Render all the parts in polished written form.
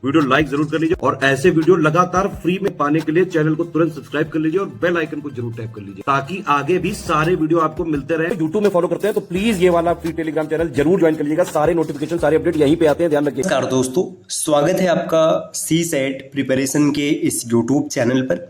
Video like जरूर कर लीजिए और ऐसे वीडियो लगातार फ्री में पाने के लिए चैनल को तुरंत सब्सक्राइब कर लीजिए और बेल आइकन को जरूर टैप कर लीजिए ताकि आगे भी सारे वीडियो आपको मिलते रहे। यूट्यूब में फॉलो करते हैं तो प्लीज ये वाला फ्री टेलीग्राम चैनल जरूर ज्वाइन कर लीजिएगा। सारे नोटिफिकेशन सारे अपडेट यहीं पे आते हैं, ध्यान रखिए। नमस्कार दोस्तों, स्वागत है आपका सी सेट प्रिपरेशन के इस यूट्यूब चैनल पर।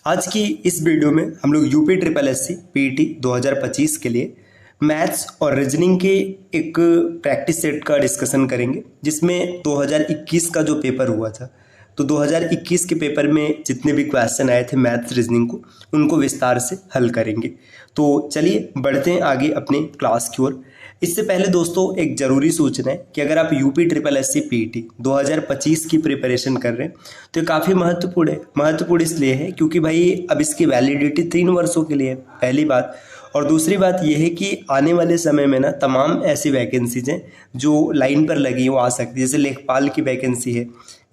आज की इस वीडियो में हम लोग यूपी ट्रिपल एससी पीटी 2025 के लिए मैथ्स और रीजनिंग के एक प्रैक्टिस सेट का डिस्कशन करेंगे, जिसमें 2021 का जो पेपर हुआ था तो 2021 के पेपर में जितने भी क्वेश्चन आए थे मैथ्स रीजनिंग को, उनको विस्तार से हल करेंगे। तो चलिए बढ़ते हैं आगे अपने क्लास की ओर। इससे पहले दोस्तों एक ज़रूरी सूचना है कि अगर आप यूपी ट्रिपल एससी पीटी 2025 की प्रिपरेशन कर रहे हैं तो ये काफ़ी महत्वपूर्ण है। महत्वपूर्ण इसलिए है क्योंकि भाई अब इसकी वैलिडिटी 3 वर्षों के लिए है, पहली बात। और दूसरी बात यह है कि आने वाले समय में ना तमाम ऐसी वैकेंसीज हैं जो लाइन पर लगी वो आ सकती है। जैसे लेखपाल की वैकेंसी है,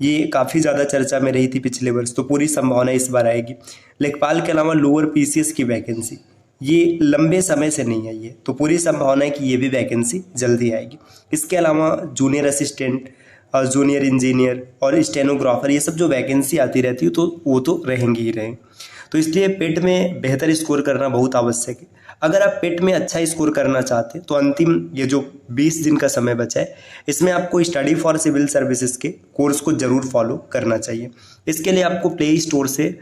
ये काफ़ी ज़्यादा चर्चा में रही थी पिछले वर्ष, तो पूरी संभावना इस बार आएगी। लेखपाल के अलावा लोअर पीसीएस की वैकेंसी ये लंबे समय से नहीं आई है, तो पूरी संभावना है कि ये भी वैकेंसी जल्दी आएगी। इसके अलावा जूनियर असिस्टेंट, जूनियर इंजीनियर और स्टेनोग्राफर, ये सब जो वैकेंसी आती रहती है तो वो तो रहेंगी ही रहेंगे। तो इसलिए पेट में बेहतर स्कोर करना बहुत आवश्यक है। अगर आप पेट में अच्छा स्कोर करना चाहते हैं तो अंतिम ये जो 20 दिन का समय बचा है, इसमें आपको स्टडी फॉर सिविल सर्विसेज के कोर्स को ज़रूर फॉलो करना चाहिए। इसके लिए आपको प्ले स्टोर से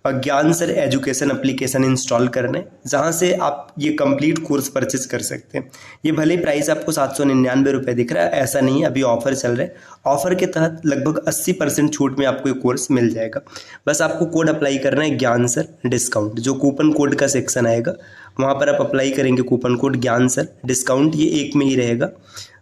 ज्ञान सर एजुकेशन एप्लीकेशन इंस्टॉल करना है, जहाँ से आप ये कंप्लीट कोर्स परचेज कर सकते हैं। ये भले प्राइस आपको 799 रुपये दिख रहा है, ऐसा नहीं है, अभी ऑफर चल रहा है। ऑफर के तहत लगभग 80% छूट में आपको ये कोर्स मिल जाएगा। बस आपको कोड अप्लाई करना है ज्ञान सर डिस्काउंट, जो कूपन कोड का सेक्शन आएगा वहाँ पर आप अप्लाई करेंगे कूपन कोड ज्ञान सर डिस्काउंट, ये एक में ही रहेगा।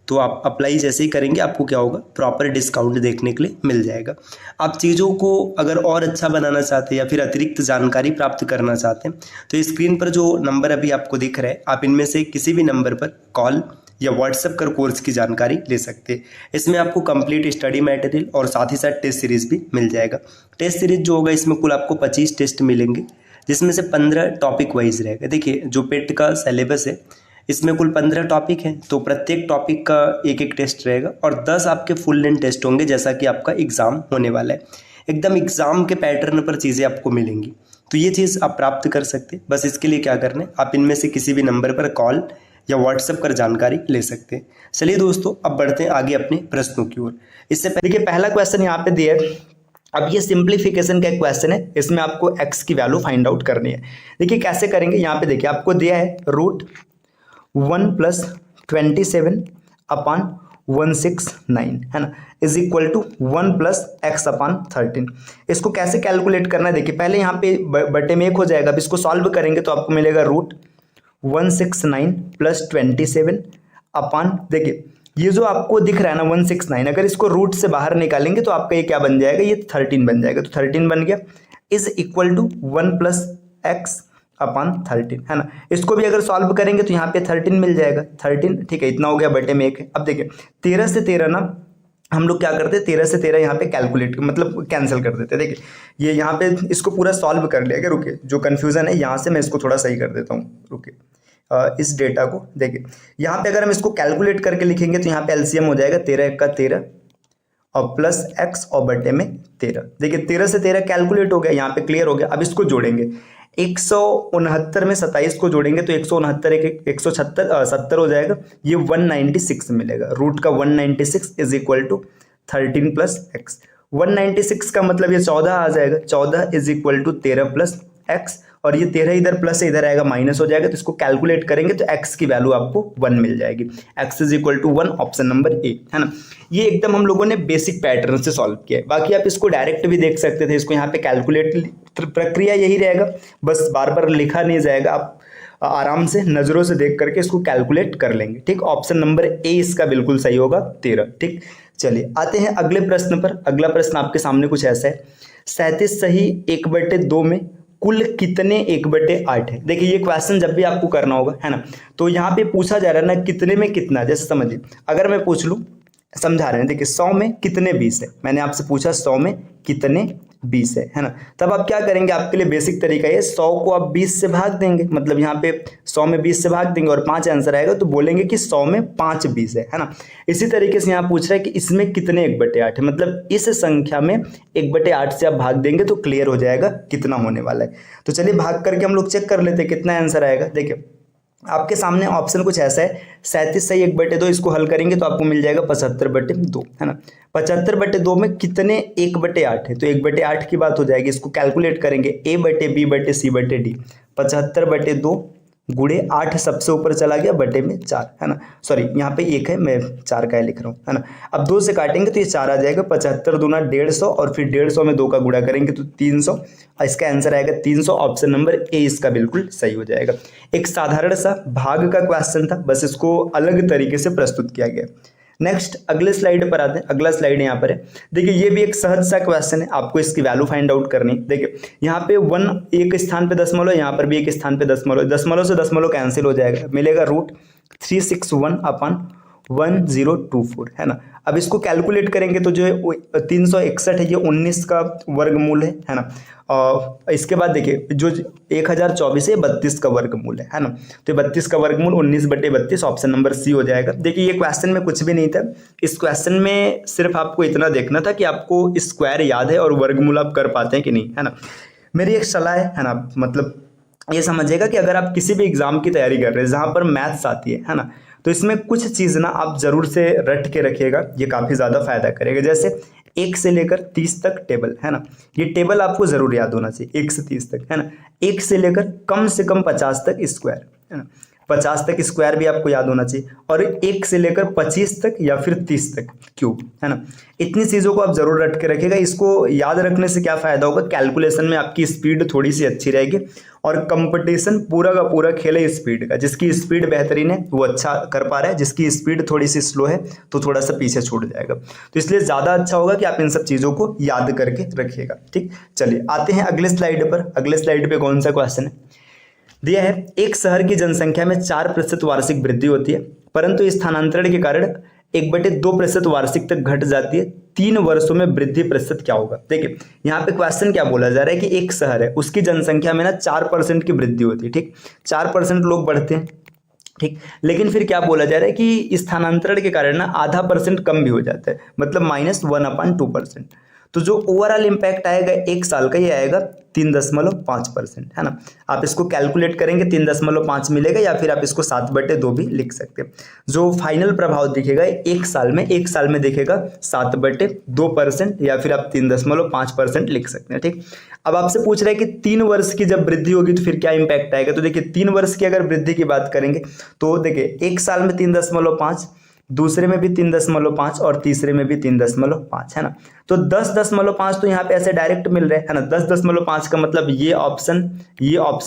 तो आप अप्लाई जैसे ही करेंगे आपको क्या होगा, प्रॉपर डिस्काउंट देखने के लिए मिल जाएगा। आप चीज़ों को अगर और अच्छा बनाना चाहते हैं या फिर अतिरिक्त जानकारी प्राप्त करना चाहते हैं तो स्क्रीन पर जो नंबर अभी आपको दिख रहा है, आप इनमें से किसी भी नंबर पर कॉल या व्हाट्सएप कर कोर्स की जानकारी ले सकते हैं। इसमें आपको कंप्लीट स्टडी मटेरियल और साथ ही साथ टेस्ट सीरीज भी मिल जाएगा। टेस्ट सीरीज जो होगा इसमें कुल आपको 25 टेस्ट मिलेंगे, जिसमें से 15 टॉपिक वाइज रहेगा। देखिए जो पेट का सिलेबस है इसमें कुल 15 टॉपिक हैं, तो प्रत्येक टॉपिक का एक एक टेस्ट रहेगा और 10 आपके फुल लेंथ टेस्ट होंगे, जैसा कि आपका एग्ज़ाम होने वाला है। एकदम एग्ज़ाम के पैटर्न पर चीज़ें आपको मिलेंगी, तो ये चीज़ आप प्राप्त कर सकते हैं। बस इसके लिए क्या करना है, आप इनमें से किसी भी नंबर पर कॉल या व्हाट्सएप कर जानकारी ले सकते हैं। चलिए दोस्तों अब बढ़ते हैं आगे अपने प्रश्नों की ओर। इससे पहले देखिए पहला क्वेश्चन यहाँ पे दिया है। अब ये सिंप्लीफिकेशन का एक क्वेश्चन है, इसमें आपको x की वैल्यू फाइंड आउट करनी है। देखिए कैसे करेंगे, यहाँ पे देखिए आपको दिया है √1 + 27 अपान 169 है ना, इज इक्वल टू 1 + x अपान 13। इसको कैसे कैलकुलेट करना है, देखिए पहले यहाँ पे बटे में 1 हो जाएगा। अब इसको सॉल्व करेंगे तो आपको मिलेगा √169 + 27 अपान, देखिए ये जो आपको दिख रहा है ना 169, अगर इसको रूट से बाहर निकालेंगे तो आपका ये क्या बन जाएगा, ये 13 बन जाएगा। तो 13 बन गया, इज इक्वल टू 1 + x अपान 13 है ना। इसको भी अगर सॉल्व करेंगे तो यहाँ पे 13 मिल जाएगा, 13 ठीक है, इतना हो गया, बटे में 1 है। अब देखिए 13 से 13 ना हम लोग क्या करते हैं, 13 से 13 यहाँ पे कैलकुलेट मतलब कैंसिल कर देते हैं। देखिए ये यहाँ पे इसको पूरा सॉल्व कर लिया गया। रुके, जो कन्फ्यूजन है यहाँ से मैं इसको थोड़ा सही कर देता हूँ। रुके इस डेटा को देखिए, यहाँ पे अगर हम इसको कैलकुलेट करके लिखेंगे तो यहाँ पे एलसीएम हो जाएगा 13 × 13 और प्लस x और बटे में 13। देखिए 13 से 13 कैलकुलेट हो गया, यहाँ पे क्लियर हो गया। अब इसको जोड़ेंगे, 169 में 27 को जोड़ेंगे तो 169 170 हो जाएगा, ये 196 मिलेगा। रूट का 196 इज इक्वल टू 13 + x। 196 का मतलब ये 14 आ जाएगा, 14 इज इक्वल टू 13 + x, और ये 13 इधर प्लस से इधर आएगा माइनस हो जाएगा, तो इसको कैलकुलेट करेंगे तो x की वैल्यू आपको 1 मिल जाएगी। x is equal to 1, option number A है ना। ये एकदम हम लोगों ने बेसिक पैटर्न से सॉल्व किया है। बाकी आप इसको डायरेक्ट भी देख सकते थे, इसको यहाँ पे कैलकुलेट प्रक्रिया यही रहेगा, बस बार बार लिखा नहीं जाएगा, आप आराम से नज़रों से देख करके इसको कैलकुलेट कर लेंगे। ठीक, ऑप्शन नंबर ए इसका बिल्कुल सही होगा, 13। ठीक, चलिए आते हैं अगले प्रश्न पर। अगला प्रश्न आपके सामने कुछ ऐसा है, 37 सही 1/2 में कुल कितने 1/8 है। देखिए ये क्वेश्चन जब भी आपको करना होगा है ना, तो यहाँ पे पूछा जा रहा है ना कितने में कितना। जैसे समझिए अगर मैं पूछ लूँ समझा रहे हैं। देखिए 100 में कितने 20 है, मैंने आपसे पूछा 100 में कितने 20 है ना। तब आप क्या करेंगे, आपके लिए बेसिक तरीका है 100 को आप 20 से भाग देंगे, मतलब यहाँ पे 100 में 20 से भाग देंगे और 5 आंसर आएगा तो बोलेंगे कि 100 में 5 20 है ना। इसी तरीके से यहाँ पूछ रहा है कि इसमें कितने 1/8 है, मतलब इस संख्या में 1/8 से आप भाग देंगे तो क्लियर हो जाएगा कितना होने वाला है। तो चलिए भाग करके हम लोग चेक कर लेते हैं कितना आंसर आएगा। देखिए आपके सामने ऑप्शन कुछ ऐसा है 37 सही 1/2, इसको हल करेंगे तो आपको मिल जाएगा 75/2 है ना। 75/2 में कितने 1/8 है, तो 1/8 की बात हो जाएगी, इसको कैलकुलेट करेंगे A/B/C/D। 75/2 गुणे 8 सबसे ऊपर चला गया बटे में 4 है ना, सॉरी यहाँ पे 1 है, मैं 4 का लिख रहा हूँ है ना। अब 2 से काटेंगे तो ये 4 आ जाएगा, 75 दूना 150 और फिर 150 में 2 का गुणा करेंगे तो 300, इसका आंसर आएगा 300। ऑप्शन नंबर ए इसका बिल्कुल सही हो जाएगा। एक साधारण सा भाग का क्वेश्चन था, बस इसको अलग तरीके से प्रस्तुत किया गया। नेक्स्ट अगले स्लाइड पर आते हैं। अगला स्लाइड यहाँ पर है, देखिए ये भी एक सहज सा क्वेश्चन है, आपको इसकी वैल्यू फाइंड आउट करनी। देखिए यहाँ पे 1 एक स्थान पे दशमलव, यहाँ पर भी एक स्थान पे दशमलव, दशमलव से दशमलव कैंसिल हो जाएगा, मिलेगा √361/1024 है ना। अब इसको कैलकुलेट करेंगे तो जो 361 है ये 19 का वर्गमूल है ना। और इसके बाद देखिए जो 1024 है 32 का वर्गमूल है ना। तो 32 का वर्गमूल 19/32, ऑप्शन नंबर सी हो जाएगा। देखिए ये क्वेश्चन में कुछ भी नहीं था, इस क्वेश्चन में सिर्फ आपको इतना देखना था कि आपको स्क्वायर याद है और वर्गमूल आप कर पाते हैं कि नहीं है ना। मेरी एक सलाह है ना, मतलब ये समझिएगा कि अगर आप किसी भी एग्जाम की तैयारी कर रहे हैं जहाँ पर मैथ्स आती है ना, तो इसमें कुछ चीज़ ना आप जरूर से रट के रखिएगा, ये काफ़ी ज़्यादा फायदा करेगा। जैसे 1 से लेकर 30 तक टेबल है ना, ये टेबल आपको जरूर याद होना चाहिए 1 से 30 तक है ना। 1 से लेकर कम से कम 50 तक स्क्वायर है ना, 50 तक स्क्वायर भी आपको याद होना चाहिए, और 1 से लेकर 25 तक या फिर 30 तक क्यूब है ना। इतनी चीज़ों को आप जरूर रट के रखिएगा। इसको याद रखने से क्या फ़ायदा होगा, कैलकुलेशन में आपकी स्पीड थोड़ी सी अच्छी रहेगी, और कंपटीशन पूरा का पूरा खेल है स्पीड का। जिसकी स्पीड बेहतरीन है वो अच्छा कर पा रहा है, जिसकी स्पीड थोड़ी सी स्लो है तो थोड़ा सा पीछे छूट जाएगा। तो इसलिए ज़्यादा अच्छा होगा कि आप इन सब चीज़ों को याद करके रखिएगा। ठीक, चलिए आते हैं अगले स्लाइड पर। अगले स्लाइड पे कौन सा क्वेश्चन है दिया है, एक शहर की जनसंख्या में 4% वार्षिक वृद्धि होती है, परंतु स्थानांतरण के कारण 1/2% वार्षिक तक घट जाती है। 3 वर्षों में वृद्धि प्रतिशत क्या होगा। देखिए यहाँ पे क्वेश्चन क्या बोला जा रहा है कि एक शहर है, उसकी जनसंख्या में ना 4% की वृद्धि होती है। ठीक, 4% लोग बढ़ते हैं, ठीक, लेकिन फिर क्या बोला जा रहा है कि स्थानांतरण के कारण ना आधा % कम भी हो जाता है, मतलब -1/2%। तो जो ओवरऑल इम्पैक्ट आएगा एक साल का, ये आएगा 3.5% है ना। आप इसको कैलकुलेट करेंगे 3.5 मिलेगा, या फिर आप इसको 7/2 भी लिख सकते हैं। जो फाइनल प्रभाव दिखेगा एक साल में दिखेगा 7/2%, या फिर आप 3.5% लिख सकते हैं। ठीक, अब आपसे पूछ रहा है कि 3 वर्ष की जब वृद्धि होगी तो फिर क्या इम्पैक्ट आएगा। तो देखिए 3 वर्ष की अगर वृद्धि की बात करेंगे तो देखिए एक साल में 3.5, दूसरे में भी 3.5 और तीसरे में भी 3.5 है ना। तो 10.5 तो यहाँ पे ऐसे डायरेक्ट मिल रहे हैं ना। 10.5 का मतलब ये ऑप्शन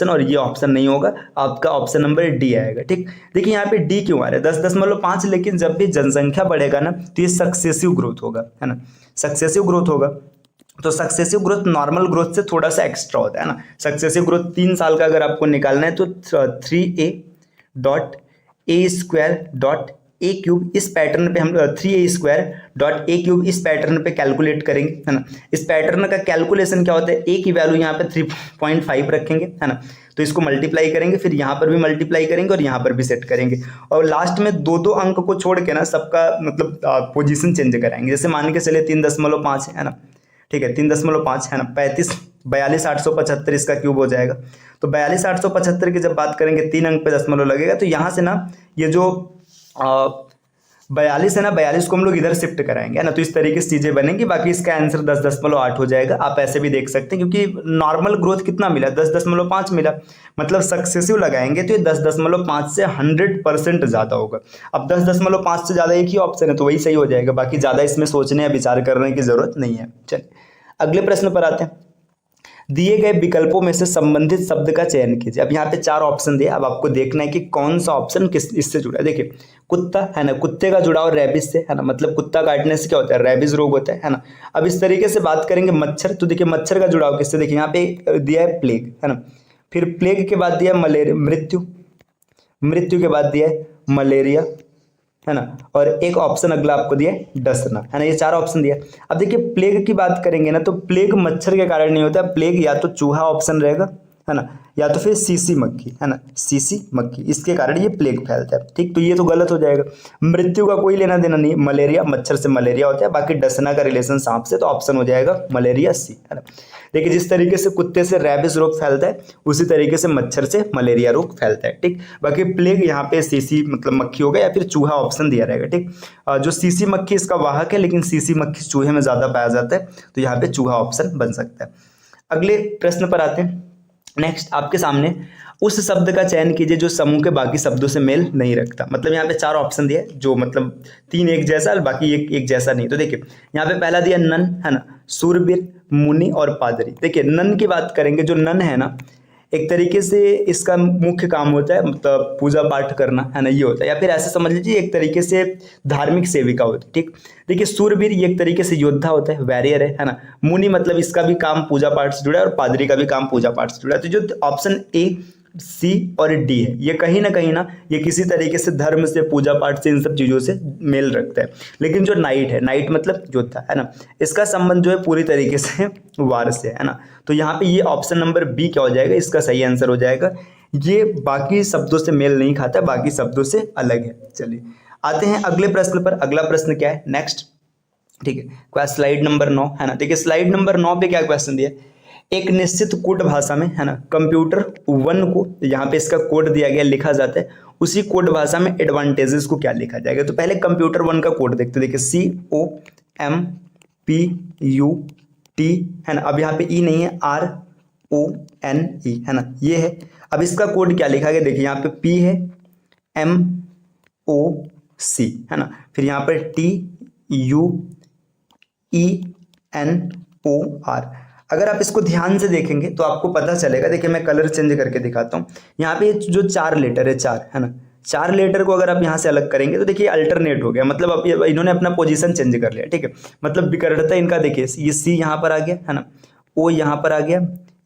और ये ऑप्शन नहीं होगा, आपका ऑप्शन नंबर डी आएगा। ठीक, देखिए यहाँ पे डी क्यों आ रहा है 10.5, लेकिन जब भी जनसंख्या बढ़ेगा ना तो ये सक्सेसिव ग्रोथ होगा है ना, सक्सेसिव ग्रोथ होगा। तो सक्सेसिव ग्रोथ नॉर्मल ग्रोथ से थोड़ा सा एक्स्ट्रा होता है ना। सक्सेसिव ग्रोथ 3 साल का अगर आपको निकालना है तो 3a.a².a³ इस पैटर्न पे हम 3a².a³ इस पैटर्न पे कैलकुलेट करेंगे है ना। इस पैटर्न का कैलकुलेशन क्या होता है, a की वैल्यू यहाँ पे 3.5 रखेंगे है ना, तो इसको मल्टीप्लाई करेंगे, फिर यहाँ पर भी मल्टीप्लाई करेंगे और यहाँ पर भी सेट करेंगे, और लास्ट में 2 अंक को छोड़ के ना सबका मतलब पोजीशन चेंज कराएंगे। जैसे मान के चले 3.5 है ना, ठीक है 3.5 है ना, 42,875 इसका क्यूब हो जाएगा। तो 42,875 की जब बात करेंगे 3 अंक पे दशमलव लगेगा, तो यहाँ से ना ये जो 42 है ना, 42 को हम लोग इधर शिफ्ट कराएंगे है ना, तो इस तरीके से चीज़ें बनेंगी। बाकी इसका आंसर 10.8 हो जाएगा। आप ऐसे भी देख सकते हैं, क्योंकि नॉर्मल ग्रोथ कितना मिला 10.5 मिला, मतलब सक्सेसिव लगाएंगे तो ये 10.5 से 100% ज़्यादा होगा। अब 10.5 से ज़्यादा एक ही ऑप्शन है तो वही सही हो जाएगा, बाकी ज़्यादा इसमें सोचने या विचार करने की ज़रूरत नहीं है। चलिए अगले प्रश्न पर आते हैं। दिए गए विकल्पों में से संबंधित शब्द का चयन कीजिए। अब यहाँ पे 4 ऑप्शन दिए, अब आपको देखना है कि कौन सा ऑप्शन किस इससे जुड़ा है। देखिए कुत्ता है ना, कुत्ते का जुड़ाव रैबिस से है ना, मतलब कुत्ता काटने से क्या होता है, रैबिस रोग होता है ना। अब इस तरीके से बात करेंगे मच्छर, तो देखिए मच्छर का जुड़ाव किससे, देखिए यहाँ पे दिया है प्लेग है ना, फिर प्लेग के बाद दिया है मलेरिया, मृत्यु के बाद दिया है मलेरिया, है ना, और एक ऑप्शन अगला आपको दिया है डसना, है ना, ये 4 ऑप्शन दिया। अब देखिए प्लेग की बात करेंगे ना, तो प्लेग मच्छर के कारण नहीं होता, प्लेग या तो चूहा ऑप्शन रहेगा, है ना, या तो फिर सीसी मक्खी, है ना, सीसी मक्खी, इसके कारण ये प्लेग फैलता है। ठीक, तो ये तो गलत हो जाएगा। मृत्यु का कोई लेना देना नहीं, मलेरिया, मच्छर से मलेरिया होता है, बाकी डसना का रिलेशन सांप से, तो ऑप्शन हो जाएगा मलेरिया सी, है ना। देखिए जिस तरीके से कुत्ते से रैबिस रोग फैलता है उसी तरीके से मच्छर से मलेरिया रोग फैलता है। ठीक, बाकी प्लेग यहाँ पे सीसी मतलब मक्खी होगा या फिर चूहा ऑप्शन दिया रहेगा। ठीक, जो सीसी मक्खी इसका वाहक है, लेकिन सीसी मक्खी चूहे में ज्यादा पाया जाता है, तो यहाँ पे चूहा ऑप्शन बन सकता है। अगले प्रश्न पर आते हैं। नेक्स्ट आपके सामने उस शब्द का चयन कीजिए जो समूह के बाकी शब्दों से मेल नहीं रखता। मतलब यहाँ पे 4 ऑप्शन दिए जो मतलब 3 एक जैसा और बाकी एक जैसा नहीं। तो देखिए यहाँ पे पहला दिया नन, है ना, सूरवीर, मुनि और पादरी। देखिए नन की बात करेंगे, जो नन है ना, एक तरीके से इसका मुख्य काम होता है मतलब पूजा पाठ करना, है ना, ये होता है, या फिर ऐसे समझ लीजिए एक तरीके से धार्मिक सेविका होती है। ठीक, देखिए सूरवीर ये एक तरीके से योद्धा होता है, वैरियर है ना। मुनि मतलब इसका भी काम पूजा पाठ से जुड़ा है और पादरी का भी काम पूजा पाठ से जुड़ा है। तो जो ऑप्शन ए, सी और डी है, ये कहीं ना ये किसी तरीके से धर्म से, पूजा पाठ से, इन सब चीजों से मेल रखता है। लेकिन जो नाइट है, नाइट मतलब योद्धा, है ना, इसका संबंध जो है पूरी तरीके से वार से, है ना। तो यहाँ पे ये ऑप्शन नंबर बी क्या हो जाएगा, इसका सही आंसर हो जाएगा। ये बाकी शब्दों से मेल नहीं खाता, बाकी शब्दों से अलग है। चलिए आते हैं अगले प्रश्न पर। अगला प्रश्न क्या है नेक्स्ट, ठीक है, स्लाइड नंबर 9, है ना। देखिए स्लाइड नंबर 9 पे क्या क्वेश्चन दिया, एक निश्चित कोड भाषा में, है ना, कंप्यूटर 1 को यहाँ पे इसका कोड दिया गया, लिखा जाता है, उसी कोड भाषा में एडवांटेजेस को क्या लिखा जाएगा। तो पहले कंप्यूटर 1 का कोड देखते, देखिए COMPUT, है ना। अब यहाँ पे ई नहीं है, RONE, है ना, ये है। अब इसका कोड क्या लिखा गया, देखिए यहाँ पे P है, MOC, है ना, फिर यहाँ पर TUENOR। अगर आप इसको ध्यान से देखेंगे तो आपको पता चलेगा। देखिए मैं कलर चेंज करके दिखाता हूँ। यहाँ पे जो 4 लेटर है, 4, है ना, 4 लेटर को अगर आप यहाँ से अलग करेंगे तो देखिए अल्टरनेट हो गया, मतलब अब इन्होंने अपना पोजीशन चेंज कर लिया। ठीक है, मतलब विकर्णता इनका देखिए, ये सी यहाँ पर आ गया, है ना, ओ यहाँ पर आ गया,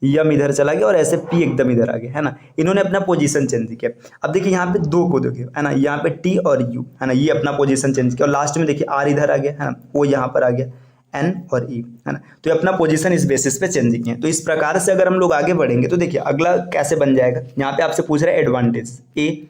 यम इधर चला गया और ऐसे पी एकदम इधर आ गया, है ना। इन्होंने अपना पोजीशन चेंज किया। अब देखिए यहाँ पे 2 को देखिए, है ना, यहाँ पे टी और यू, है ना, ये अपना पोजीशन चेंज किया और लास्ट में देखिए आर इधर आ गया, है ना, ओ यहाँ पर आ गया, एन और ई, है ना। तो ये अपना पोजीशन इस बेसिस पे चेंज किए। तो इस प्रकार से अगर हम लोग आगे बढ़ेंगे तो देखिए अगला कैसे बन जाएगा। यहाँ पे आपसे पूछ रहा है एडवांटेज, ADVANTEGES,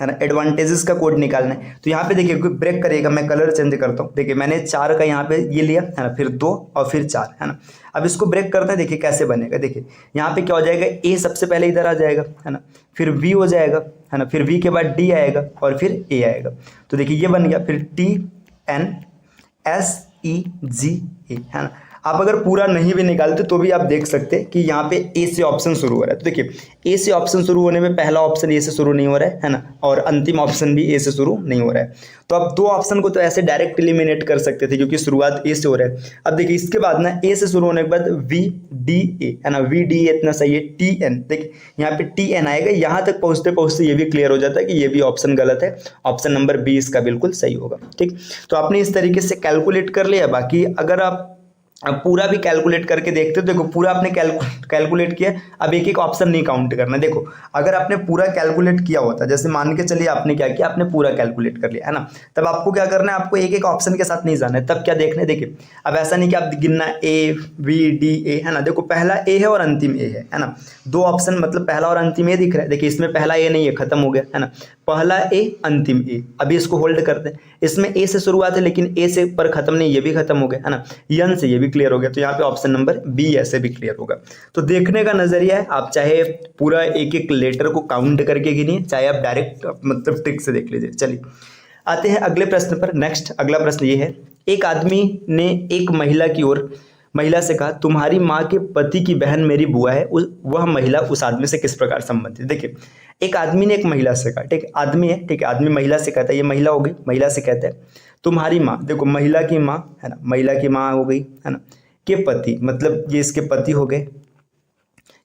है ना, एडवांटेजेस का कोड निकालना है। तो यहाँ पे देखिए ब्रेक करिएगा, मैं कलर चेंज करता हूँ। देखिए मैंने 4 का यहाँ पे ये लिया, है ना, फिर 2 और फिर 4, है ना। अब इसको ब्रेक करते हैं, देखिए कैसे बनेगा। देखिए यहाँ पे क्या हो जाएगा, ए सबसे पहले इधर आ जाएगा, है ना, फिर वी हो जाएगा, है ना, फिर वी के बाद डी आएगा और फिर ए आएगा। तो देखिए ये बन गया, फिर TNSEGA, है ना। आप अगर पूरा नहीं भी निकालते तो भी आप देख सकते हैं कि यहाँ पे ए से ऑप्शन शुरू हो रहा है। तो देखिए ए से ऑप्शन शुरू होने में पहला ऑप्शन ए से शुरू नहीं हो रहा है ना, और अंतिम ऑप्शन भी ए से शुरू नहीं हो रहा है। तो आप 2 ऑप्शन को तो ऐसे डायरेक्ट एलिमिनेट कर सकते थे क्योंकि शुरुआत ए से हो रहा है। अब देखिए इसके बाद ना ए से शुरू होने के बाद VDA, है ना, VDA इतना सही है। TN, देखिए यहाँ पे TN आएगा। यहाँ तक पहुँचते पहुँचते ये भी क्लियर हो जाता है कि ये भी ऑप्शन गलत है, ऑप्शन नंबर बी इसका बिल्कुल सही होगा। ठीक, तो आपने इस तरीके से कैलकुलेट कर लिया। बाकी अगर आप पूरा भी कैलकुलेट करके देखते हो, देखो पूरा आपने कैलकुलेट किया, अब एक एक ऑप्शन नहीं काउंट करना। देखो अगर आपने पूरा कैलकुलेट किया होता, जैसे मान के चलिए आपने क्या किया, आपने पूरा कैलकुलेट कर लिया, है ना, तब आपको क्या करना है, आपको एक एक ऑप्शन के साथ नहीं जाना है। तब क्या देखना है, देखिए अब ऐसा नहीं कि आप गिनना AVDA, है ना, देखो पहला ए है और अंतिम ए है ना, 2 ऑप्शन मतलब पहला और अंतिम ए दिख रहा है। देखिए इसमें पहला ए नहीं है, खत्म हो गया, है ना, पहला ए अंतिम ए। अभी इसको होल्ड करते हैं, इसमें ए से शुरुआत है लेकिन ए से पर खत्म नहीं, ये भी खत्म हो गया, है ना, यन से ये भी क्लियर हो गया। तो यहाँ पे ऑप्शन नंबर बी ऐसे भी क्लियर होगा। तो देखने का नजरिया है, आप चाहे पूरा एक एक लेटर को काउंट करके गिनिए, चाहे आप डायरेक्ट मतलब ट्रिक से देख लीजिए। चलिए आते हैं अगले प्रश्न पर। नेक्स्ट अगला प्रश्न ये है, एक आदमी ने एक महिला से कहा, तुम्हारी माँ के पति की बहन मेरी बुआ है। वह महिला उस आदमी से किस प्रकार संबंधित। देखिए एक आदमी ने एक महिला से कहा, ठीक, आदमी है, ठीक है, आदमी महिला से कहता है, ये महिला हो गई, महिला से कहता है तुम्हारी माँ, देखो महिला की माँ, है ना, महिला की माँ हो गई, है ना, के पति मतलब ये इसके पति हो गए,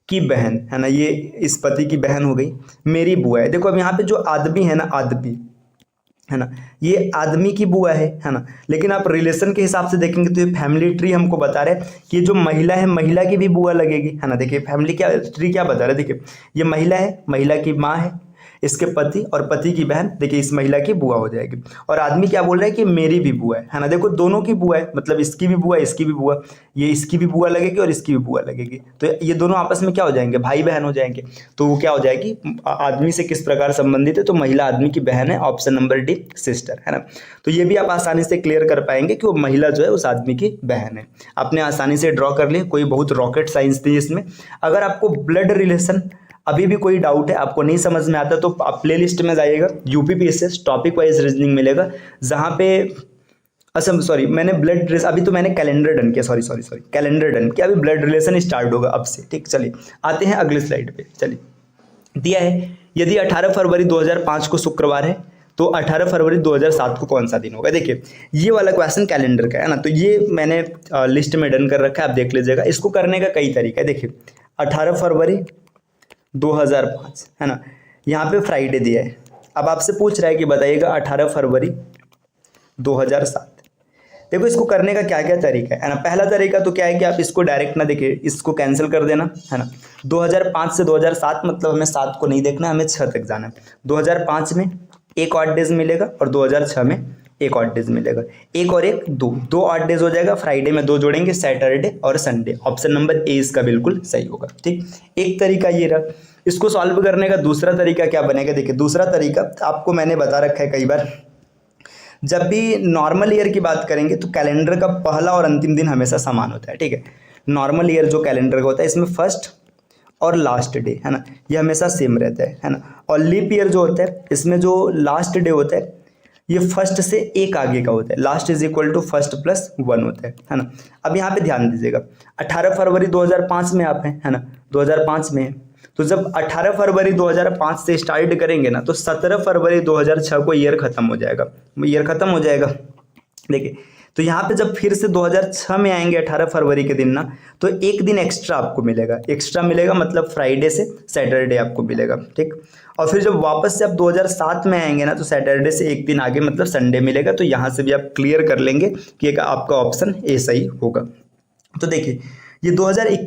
की बहन, है ना, ये इस पति की बहन हो गई, मेरी बुआ है। देखो अब यहाँ पे जो आदमी है ना, आदमी है ना, ये आदमी की बुआ है ना। लेकिन आप रिलेशन के हिसाब से देखेंगे तो ये फैमिली ट्री हमको बता रहे हैं कि ये जो महिला है, महिला की भी बुआ लगेगी, है ना। देखिए फैमिली क्या ट्री क्या बता रहा है, देखिए ये महिला है, महिला की माँ है, इसके पति और पति की बहन, देखिए इस महिला की बुआ हो जाएगी। और आदमी क्या बोल रहा है कि मेरी भी बुआ है ना। देखो दोनों की बुआ है, मतलब इसकी भी बुआ, इसकी भी बुआ, ये इसकी भी बुआ लगेगी और इसकी भी बुआ लगेगी, तो ये दोनों आपस में क्या हो जाएंगे, भाई बहन हो जाएंगे। तो वो क्या हो जाएगी, आदमी से किस प्रकार संबंधित है, तो महिला आदमी की बहन है, ऑप्शन नंबर डी सिस्टर, है ना। तो ये भी आप आसानी से क्लियर कर पाएंगे कि वो महिला जो है उस आदमी की बहन है। आपने आसानी से ड्रॉ कर लिया, कोई बहुत रॉकेट साइंस नहीं इसमें। अगर आपको ब्लड रिलेशन अभी भी कोई डाउट है, आपको नहीं समझ में आता, तो आप प्लेलिस्ट में जाइएगा, यूपीपीएससी टॉपिक वाइज रीजनिंग मिलेगा, जहाँ पे अच्छा सॉरी मैंने ब्लड अभी तो मैंने कैलेंडर डन किया, सॉरी कैलेंडर डन किया, अभी ब्लड रिलेशन स्टार्ट होगा अब से, ठीक। चलिए आते हैं अगले स्लाइड पे। चलिए दिया है, यदि 18 फरवरी 2005 को शुक्रवार है तो 18 फरवरी 2007 को कौन सा दिन होगा। देखिए ये वाला क्वेश्चन कैलेंडर का है ना, तो ये मैंने लिस्ट में डन कर रखा है, आप देख लीजिएगा। इसको करने का कई तरीका है। देखिए 18 फरवरी 2005 है ना, यहाँ पे फ्राइडे दिया है। अब आपसे पूछ रहा है कि बताइएगा 18 फरवरी 2007। देखो इसको करने का क्या क्या तरीका है ना। पहला तरीका तो क्या है कि आप इसको डायरेक्ट ना देखिए, इसको कैंसिल कर देना, है ना। 2005 से 2007 मतलब हमें 7 को नहीं देखना, हमें 6 तक जाना है। 2005 में एक ऑड डेज मिलेगा और 2006 में एक ऑड डेज मिलेगा, एक और एक दो ऑड डेज हो जाएगा। फ्राइडे में 2 जोड़ेंगे, सैटरडे और संडे। ऑप्शन नंबर ए इसका बिल्कुल सही होगा, ठीक। एक तरीका ये रहा। इसको सॉल्व करने का दूसरा तरीका क्या बनेगा, देखिए दूसरा तरीका आपको मैंने बता रखा है कई बार। जब भी नॉर्मल ईयर की बात करेंगे तो कैलेंडर का पहला और अंतिम दिन हमेशा समान होता है, ठीक है। नॉर्मल ईयर जो कैलेंडर का होता है इसमें फर्स्ट और लास्ट डे, है ना, ये हमेशा सेम रहता है ना। और लीप ईयर जो होता है इसमें जो लास्ट डे होता है ये फर्स्ट से एक आगे का होता है, last is equal to first plus 1 होता है ना। अब यहाँ पे ध्यान दीजिएगा, 18 फरवरी 2005 में आप हैं, है ना, 2005 में है। तो जब 18 फरवरी 2005 से स्टार्ट करेंगे ना तो 17 फरवरी 2006 को ईयर खत्म हो जाएगा, देखिए। तो यहाँ पे जब फिर से 2006 में आएंगे 18 फरवरी के दिन ना, तो एक दिन एक्स्ट्रा आपको मिलेगा, मतलब फ्राइडे से सैटरडे आपको मिलेगा, ठीक। और फिर जब वापस से आप 2007 में आएंगे ना तो सैटरडे से एक दिन आगे मतलब संडे मिलेगा। तो यहाँ से भी आप क्लियर कर लेंगे कि आपका ऑप्शन ए सही होगा। तो देखिए ये 2021